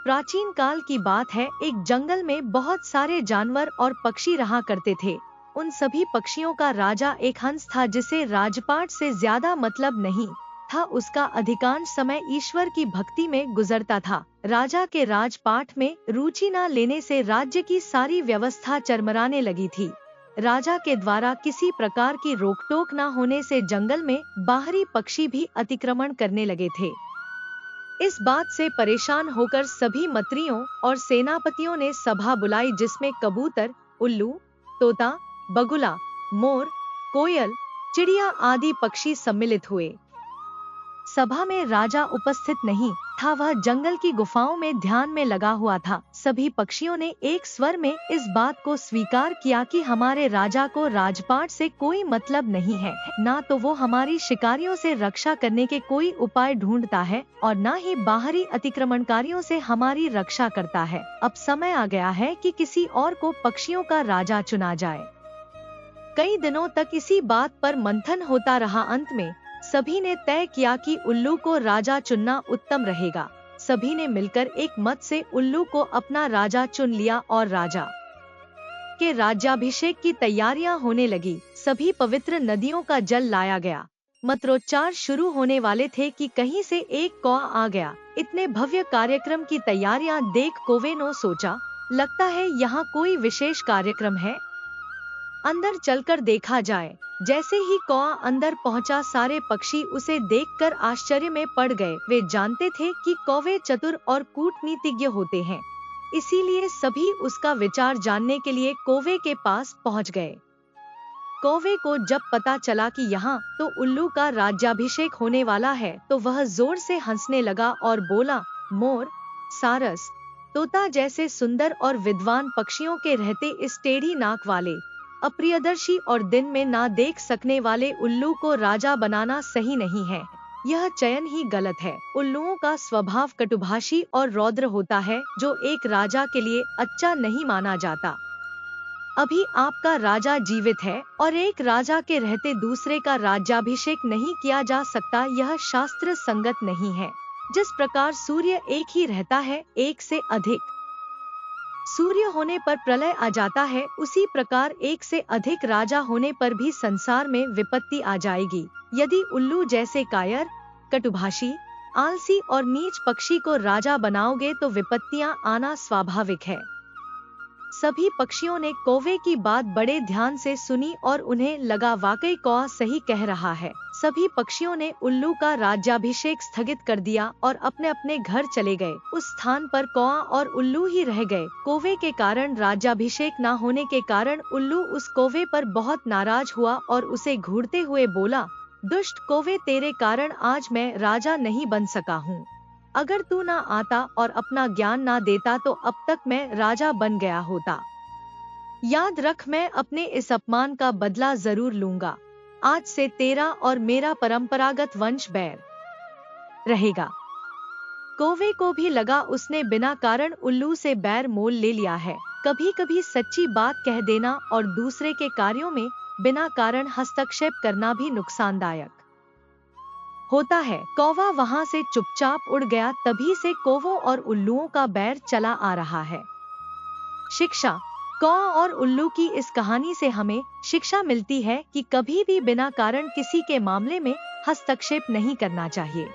प्राचीन काल की बात है। एक जंगल में बहुत सारे जानवर और पक्षी रहा करते थे। उन सभी पक्षियों का राजा एक हंस था जिसे राजपाट से ज्यादा मतलब नहीं था। उसका अधिकांश समय ईश्वर की भक्ति में गुजरता था। राजा के राजपाट में रुचि न लेने से राज्य की सारी व्यवस्था चरमराने लगी थी। राजा के द्वारा किसी प्रकार की रोकटोक न होने से जंगल में बाहरी पक्षी भी अतिक्रमण करने लगे थे। इस बात से परेशान होकर सभी मंत्रियों और सेनापतियों ने सभा बुलाई जिसमें कबूतर, उल्लू, तोता, बगुला, मोर, कोयल, चिड़िया आदि पक्षी सम्मिलित हुए। सभा में राजा उपस्थित नहीं था, वह जंगल की गुफाओं में ध्यान में लगा हुआ था। सभी पक्षियों ने एक स्वर में इस बात को स्वीकार किया कि हमारे राजा को राजपाट से कोई मतलब नहीं है, ना तो वो हमारी शिकारियों से रक्षा करने के कोई उपाय ढूंढता है और न ही बाहरी अतिक्रमणकारियों से हमारी रक्षा करता है। अब समय आ गया है कि किसी और को पक्षियों का राजा चुना जाए। कई दिनों तक इसी बात पर मंथन होता रहा। अंत में सभी ने तय किया कि उल्लू को राजा चुनना उत्तम रहेगा। सभी ने मिलकर एक मत से उल्लू को अपना राजा चुन लिया और राजा के राज्याभिषेक की तैयारियां होने लगी। सभी पवित्र नदियों का जल लाया गया। मंत्रोच्चार शुरू होने वाले थे कि कहीं से एक कौआ आ गया। इतने भव्य कार्यक्रम की तैयारियां देख कौवे ने सोचा, लगता है यहाँ कोई विशेष कार्यक्रम है, अंदर चलकर देखा जाए। जैसे ही कौआ अंदर पहुंचा, सारे पक्षी उसे देखकर आश्चर्य में पड़ गए। वे जानते थे कि कौवे चतुर और कूटनीतिज्ञ होते हैं, इसीलिए सभी उसका विचार जानने के लिए कौवे के पास पहुंच गए। कौवे को जब पता चला कि यहाँ तो उल्लू का राज्याभिषेक होने वाला है, तो वह जोर से हंसने लगा और बोला, मोर, सारस, तोता जैसे सुंदर और विद्वान पक्षियों के रहते इस टेढ़ी नाक वाले, अप्रियदर्शी और दिन में ना देख सकने वाले उल्लू को राजा बनाना सही नहीं है। यह चयन ही गलत है। उल्लुओं का स्वभाव कटुभाषी और रौद्र होता है, जो एक राजा के लिए अच्छा नहीं माना जाता। अभी आपका राजा जीवित है और एक राजा के रहते दूसरे का राज्याभिषेक नहीं किया जा सकता, यह शास्त्र संगत नहीं है। जिस प्रकार सूर्य एक ही रहता है, एक से अधिक सूर्य होने पर प्रलय आ जाता है, उसी प्रकार एक से अधिक राजा होने पर भी संसार में विपत्ति आ जाएगी। यदि उल्लू जैसे कायर, कटुभाषी, आलसी और नीच पक्षी को राजा बनाओगे तो विपत्तियां आना स्वाभाविक है। सभी पक्षियों ने कौवे की बात बड़े ध्यान से सुनी और उन्हें लगा वाकई कौवा सही कह रहा है। सभी पक्षियों ने उल्लू का राज्याभिषेक स्थगित कर दिया और अपने अपने घर चले गए। उस स्थान पर कौवा और उल्लू ही रह गए। कौवे के कारण राज्याभिषेक न होने के कारण उल्लू उस कौवे पर बहुत नाराज हुआ और उसे घूरते हुए बोला, दुष्ट कौवे, तेरे कारण आज मैं राजा नहीं बन सका हूँ। अगर तू ना आता और अपना ज्ञान ना देता तो अब तक मैं राजा बन गया होता। याद रख, मैं अपने इस अपमान का बदला जरूर लूंगा। आज से तेरा और मेरा परंपरागत वंश बैर रहेगा। कौवे को भी लगा उसने बिना कारण उल्लू से बैर मोल ले लिया है। कभी कभी सच्ची बात कह देना और दूसरे के कार्यों में बिना कारण हस्तक्षेप करना भी नुकसानदायक होता है। कौवा वहां से चुपचाप उड़ गया। तभी से कौवों और उल्लुओं का बैर चला आ रहा है। शिक्षा। कौवा और उल्लू की इस कहानी से हमें शिक्षा मिलती है कि कभी भी बिना कारण किसी के मामले में हस्तक्षेप नहीं करना चाहिए।